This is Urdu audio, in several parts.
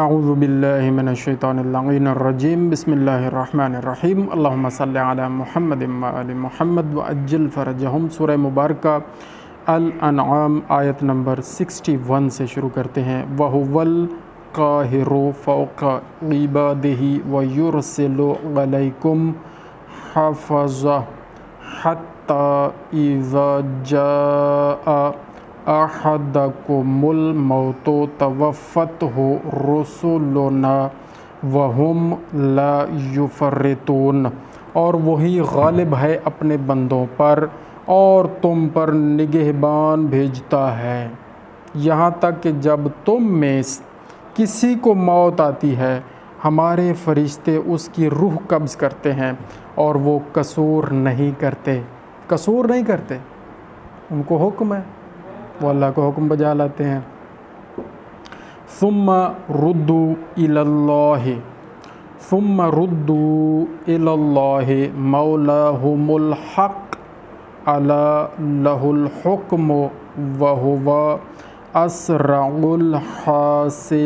اعوذ باللہ من الشیطان اللعین الرجیم بسم اللہ الرحمن الرحیم اللہم صلی علی محمد و آل محمد وعجل فرجہم۔ سورہ مبارکہ الانعام آیت نمبر 61 سے شروع کرتے ہیں۔ وَهُوَ الْقَاهِرُ فَوْقَ عِبَادِهِ وَيُرْسِلُ عَلَيْكُمْ حَفَظَةً حَتَّى إِذَا جَاءَ احدکم الموت توفتہ رسلنا وہم لا یفرطون، اور وہی غالب ہے اپنے بندوں پر اور تم پر نگہبان بھیجتا ہے، یہاں تک کہ جب تم میں کسی کو موت آتی ہے ہمارے فرشتے اس کی روح قبض کرتے ہیں اور وہ قصور نہیں کرتے، ان کو حکم ہے، وہ اللہ کو حکم بجا لاتے ہیں۔ ثم ردوا الی اللہ مولاہم الحق الا لہ الحکم وہو اسرع الحاسبین،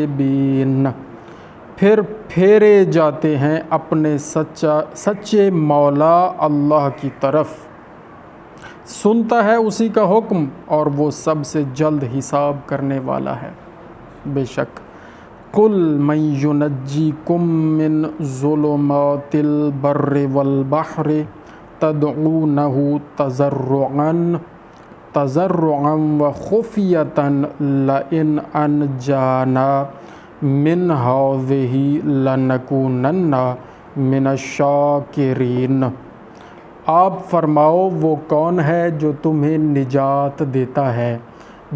پھر پھیرے جاتے ہیں اپنے سچے مولا اللہ کی طرف، سنتا ہے اسی کا حکم اور وہ سب سے جلد حساب کرنے والا ہے۔ بے شک قل من ینجیکم من ظلمات البر والبحر تدعونہ تضرعا وخفیۃ لئن انجانا من ہذہ لنکونن من الشاکرین۔ آپ فرماؤ وہ کون ہے جو تمہیں نجات دیتا ہے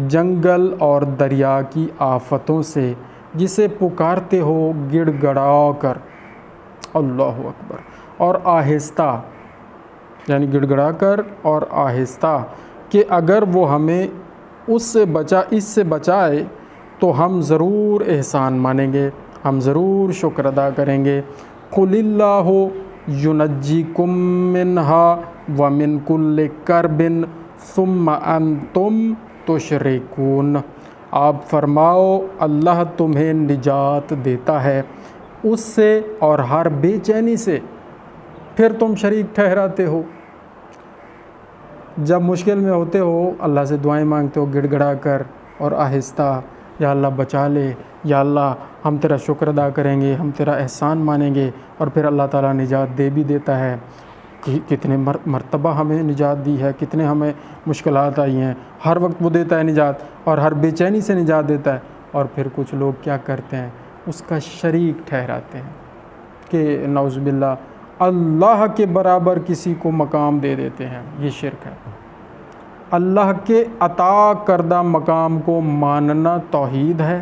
جنگل اور دریا کی آفتوں سے، جسے پکارتے ہو گڑ گڑا کر، اللہ اکبر، اور آہستہ، یعنی گڑ گڑا کر اور آہستہ، کہ اگر وہ ہمیں اس سے بچائے تو ہم ضرور احسان مانیں گے، ہم ضرور شکر ادا کریں گے۔ قل اللہ ینجیکم منہا ومن کل کرب ثم انتم تشرکون۔ آپ فرماؤ اللہ تمہیں نجات دیتا ہے اس سے اور ہر بے چینی سے، پھر تم شریک ٹھہراتے ہو۔ جب مشکل میں ہوتے ہو اللہ سے دعائیں مانگتے ہو گڑ گڑا کر اور آہستہ، یا اللہ بچا لے، یا اللہ ہم تیرا شکر ادا کریں گے، ہم تیرا احسان مانیں گے، اور پھر اللہ تعالیٰ نجات دے بھی دیتا ہے۔ کتنے مرتبہ ہمیں نجات دی ہے، کتنے ہمیں مشکلات آئی ہیں، ہر وقت وہ دیتا ہے نجات اور ہر بے چینی سے نجات دیتا ہے، اور پھر کچھ لوگ کیا کرتے ہیں، اس کا شریک ٹھہراتے ہیں کہ نعوذ باللہ اللہ کے برابر کسی کو مقام دے دیتے ہیں۔ یہ شرک ہے۔ اللہ کے عطا کردہ مقام کو ماننا توحید ہے،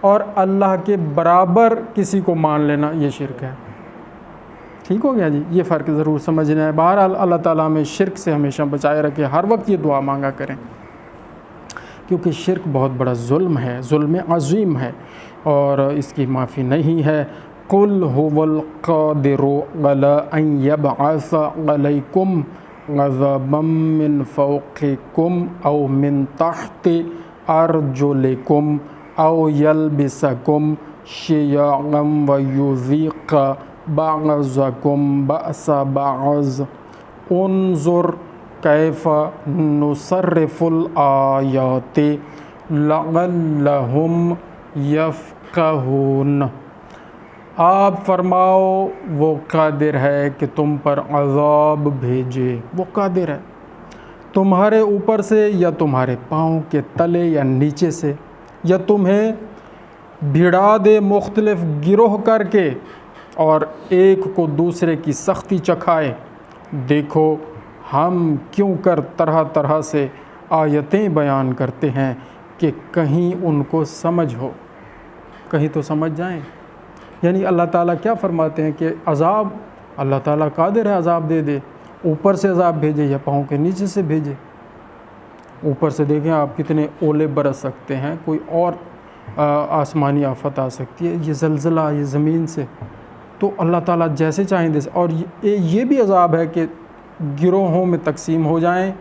اور اللہ کے برابر کسی کو مان لینا یہ شرک ہے۔ ٹھیک ہو گیا جی، یہ فرق ضرور سمجھنا ہے۔ بہرحال اللہ تعالیٰ ہمیں شرک سے ہمیشہ بچائے رکھے، ہر وقت یہ دعا مانگا کریں، کیونکہ شرک بہت بڑا ظلم ہے، ظلم عظیم ہے، اور اس کی معافی نہیں ہے۔ قل هو القادر علی ان یبعث علیکم عذابا من فوقکم او من تحت ارجلکم او یلبسکم شیعا ویذیق بعضکم بأس بعض انظر کیف نصرف الآیات لعلہم یفقہون۔ آپ فرماؤ وہ قادر ہے کہ تم پر عذاب بھیجے، وہ قادر ہے، تمہارے اوپر سے یا تمہارے پاؤں کے تلے یا نیچے سے، یا تمہیں بھڑا دے مختلف گروہ کر کے اور ایک کو دوسرے کی سختی چکھائے۔ دیکھو ہم کیوں کر طرح طرح سے آیتیں بیان کرتے ہیں کہ کہیں ان کو سمجھ ہو، کہیں تو سمجھ جائیں۔ یعنی اللہ تعالیٰ کیا فرماتے ہیں کہ عذاب، اللہ تعالیٰ قادر ہے عذاب دے دے، اوپر سے عذاب بھیجے یا پاؤں کے نیچے سے بھیجے۔ اوپر سے دیکھیں آپ کتنے اولے برس سکتے ہیں، کوئی اور آسمانی آفت آ سکتی ہے، یہ زلزلہ، یہ زمین سے، تو اللہ تعالیٰ جیسے چاہیں دے۔ اور یہ بھی عذاب ہے کہ گروہوں میں تقسیم ہو جائیں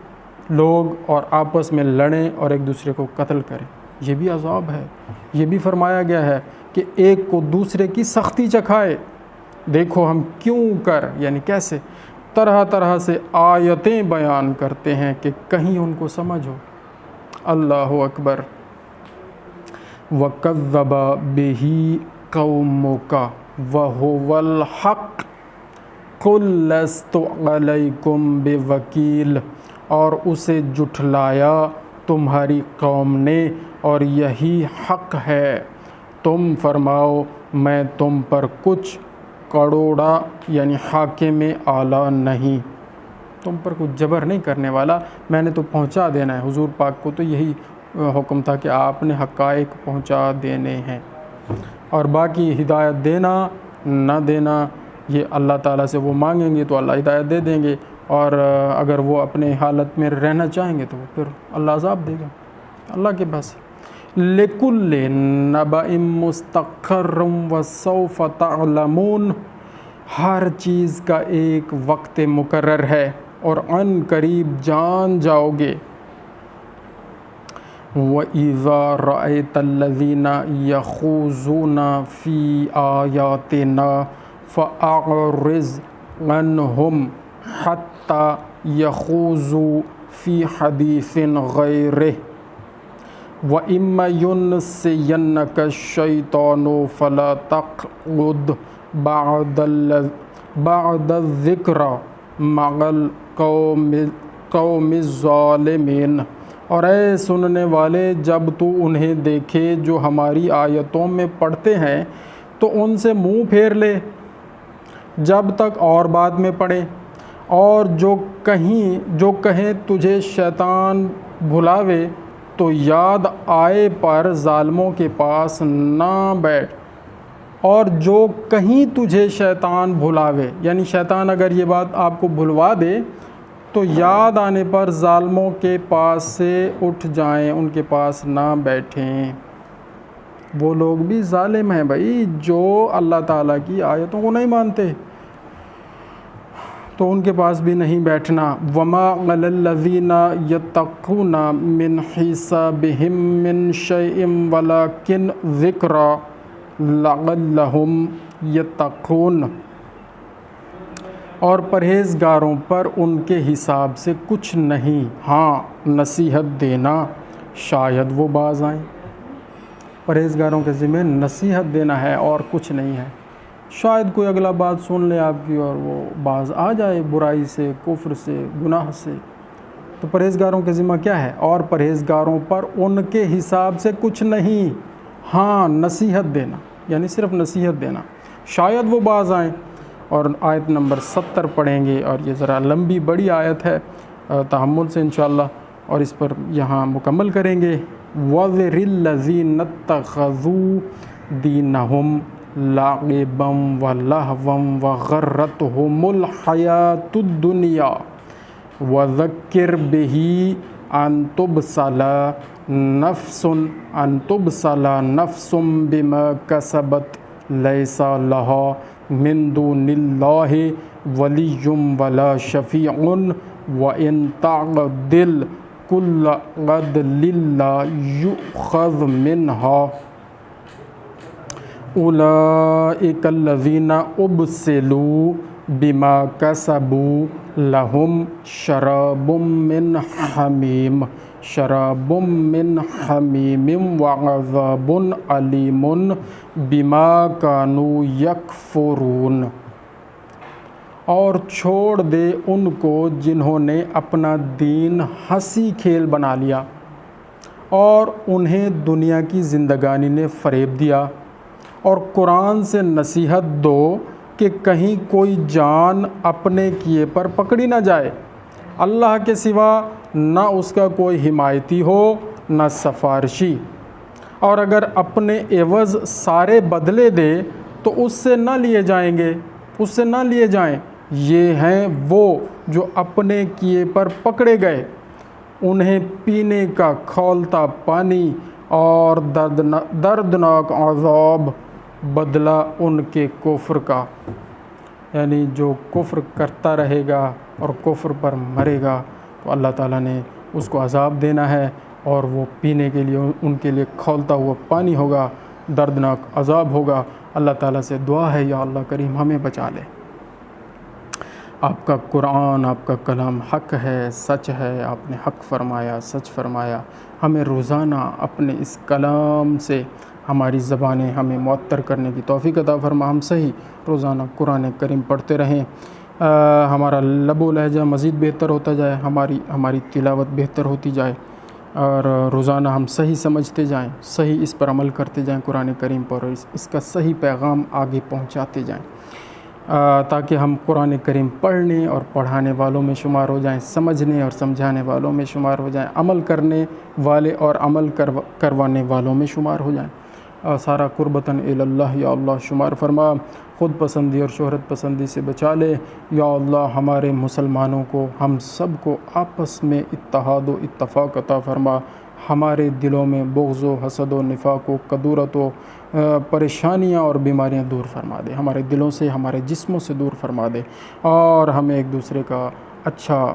لوگ اور آپس میں لڑیں اور ایک دوسرے کو قتل کریں، یہ بھی عذاب ہے۔ یہ بھی فرمایا گیا ہے کہ ایک کو دوسرے کی سختی چکھائے۔ دیکھو ہم کیوں کر یعنی کیسے طرح طرح سے آیتیں بیان کرتے ہیں کہ کہیں ان کو سمجھ ہو۔ اللہ اکبر۔ وَكَذَّبَ بِهِ قَوْمُكَ وَهُوَ الْحَقُّ قُل لَّسْتُ عَلَيْكُمْ بِوَكِيلٍ، اور اسے جھٹلایا تمہاری قوم نے اور یہی حق ہے، تم فرماؤ میں تم پر کچھ کڑوڑا یعنی حاکم اعلیٰ نہیں، تم پر کچھ جبر نہیں کرنے والا، میں نے تو پہنچا دینا ہے۔ حضور پاک کو تو یہی حکم تھا کہ آپ نے حقائق پہنچا دینے ہیں، اور باقی ہدایت دینا نہ دینا یہ اللہ تعالیٰ سے وہ مانگیں گے تو اللہ ہدایت دے دیں گے، اور اگر وہ اپنے حالت میں رہنا چاہیں گے تو پھر اللہ عذاب دے گا، اللہ کے پاس۔ لِكُلِّ نَبَإٍ مُسْتَقَرٌّ وَسَوْفَ تَعْلَمُونَ، ہر چیز کا ایک وقت مقرر ہے اور عن قریب جان جاؤ گے۔ وَإِذَا رَأَيْتَ الَّذِينَ يَخُوضُونَ فِي آيَاتِنَا فَأَعْرِضْ عَنْهُمْ حَتَّى يَخُوضُوا فِي حَدِيثٍ غَيْرِهِ وَإِمَّا يُنْسِيَنَّكَ الشَّيْطَانُ فَلَا تَقْعُدْ بَعْدَ الذِّكْرَى مَعَ الْقَوْمِ الظَّالِمِينَ، اور اے سننے والے جب تو انہیں دیکھے جو ہماری آیتوں میں پڑھتے ہیں تو ان سے منہ پھیر لے جب تک اور بعد میں پڑھیں، اور جو کہیں تجھے شیطان بھلاوے تو یاد آئے پر ظالموں کے پاس نہ بیٹھ، اور جو کہیں تجھے شیطان بھلاوے یعنی شیطان اگر یہ بات آپ کو بھلوا دے تو یاد آنے پر ظالموں کے پاس سے اٹھ جائیں، ان کے پاس نہ بیٹھیں۔ وہ لوگ بھی ظالم ہیں بھائی جو اللہ تعالیٰ کی آیتوں کو نہیں مانتے، تو ان کے پاس بھی نہیں بیٹھنا۔ وَمَا عَلَى الَّذِينَ يَتَّقُونَ مِنْ حِسَابِهِم مِّن شَيْءٍ وَلَكِنْ ذِكْرَىٰ لَعَلَّهُمْ يَتَّقُونَ، اور پرہیزگاروں پر ان کے حساب سے کچھ نہیں، ہاں نصیحت دینا شاید وہ باز آئیں۔ پرہیزگاروں کے ذمہ نصیحت دینا ہے اور کچھ نہیں ہے، شاید کوئی اگلا بات سن لے آپ کی اور وہ باز آ جائے برائی سے، کفر سے، گناہ سے۔ تو پرہیزگاروں کے ذمہ کیا ہے؟ اور پرہیزگاروں پر ان کے حساب سے کچھ نہیں، ہاں نصیحت دینا، یعنی صرف نصیحت دینا، شاید وہ باز آئیں۔ اور آیت نمبر 70 پڑھیں گے، اور یہ ذرا لمبی بڑی آیت ہے، تحمل سے انشاءاللہ، اور اس پر یہاں مکمل کریں گے۔ وَذَرِ الَّذِينَ اتَّخَذُوا دِينَهُمْ لَعِبًا وَلَهْوًا وَغَرَّتْهُمُ الْحَيَاةُ الدُّنْيَا وَذَكِّرْ بِهِ أَن تُبْصَلَ نَفْسٌ بِمَا كَسَبَتْ لَيْسَ لَهَا مِن دُونِ اللَّهِ وَلِيٌّ وَلَا شَفِيعٌ وَإِن تَعْدِلْ كُلَّ عَدْلٍ لَّا يُؤْخَذْ مِنْهَا أُولَٰئِكَ الَّذِينَ أُبْسِلُوا بِمَا كَسَبُوا لَهُمْ شَرَابٌ مِّنْ حَمِيمٍ وَعَذَابٌ أَلِيمٌ بِمَا كَانُوا يَكْفُرُونَ، اور چھوڑ دے ان کو جنہوں نے اپنا دین ہنسی کھیل بنا لیا اور انہیں دنیا کی زندگانی نے فریب دیا، اور قرآن سے نصیحت دو کہ کہیں کوئی جان اپنے کیے پر پکڑی نہ جائے، اللہ کے سوا نہ اس کا کوئی حمایتی ہو نہ سفارشی، اور اگر اپنے عوض سارے بدلے دے تو اس سے نہ لیے جائیں، یہ ہیں وہ جو اپنے کیے پر پکڑے گئے، انہیں پینے کا کھولتا پانی اور دردناک عذاب بدلہ ان کے کفر کا، یعنی جو کفر کرتا رہے گا اور کفر پر مرے گا تو اللہ تعالیٰ نے اس کو عذاب دینا ہے، اور وہ پینے کے لیے ان کے لیے کھولتا ہوا پانی ہوگا، دردناک عذاب ہوگا۔ اللہ تعالیٰ سے دعا ہے یا اللہ کریم ہمیں بچا لے۔ آپ کا قرآن، آپ کا کلام حق ہے، سچ ہے، آپ نے حق فرمایا، سچ فرمایا۔ ہمیں روزانہ اپنے اس کلام سے ہماری زبانیں ہمیں معطر کرنے کی توفیق عطا فرما۔ ہم صحیح روزانہ قرآن کریم پڑھتے رہیں، ہمارا لب و لہجہ مزید بہتر ہوتا جائے، ہماری تلاوت بہتر ہوتی جائے، اور روزانہ ہم صحیح سمجھتے جائیں، صحیح اس پر عمل کرتے جائیں قرآن کریم پر، اور اس کا صحیح پیغام آگے پہنچاتے جائیں، تاکہ ہم قرآن کریم پڑھنے اور پڑھانے والوں میں شمار ہو جائیں، سمجھنے اور سمجھانے والوں میں شمار ہو جائیں، عمل کرنے والے اور عمل کروانے والوں میں شمار ہو جائیں۔ سارا قربتاً اللہ یا اللہ شمار فرما، خود پسندی اور شہرت پسندی سے بچا لے یا اللہ۔ ہمارے مسلمانوں کو، ہم سب کو آپس میں اتحاد و اتفاق عطا فرما، ہمارے دلوں میں بغض و حسد و نفاق و کدورت و پریشانیاں اور بیماریاں دور فرما دے، ہمارے دلوں سے، ہمارے جسموں سے دور فرما دے، اور ہمیں ایک دوسرے کا اچھا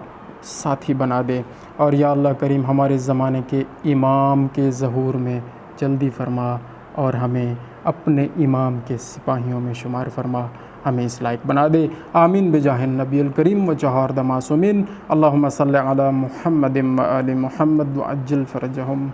ساتھی بنا دے، اور یا اللہ کریم ہمارے زمانے کے امام کے ظہور میں جلدی فرما، اور ہمیں اپنے امام کے سپاہیوں میں شمار فرما، ہمیں اس لائق بنا دے۔ آمین بجاہ النبی الکریم و جہار معصومین۔ اللہم صلی علی محمد و آل محمد وعجل فرجہم۔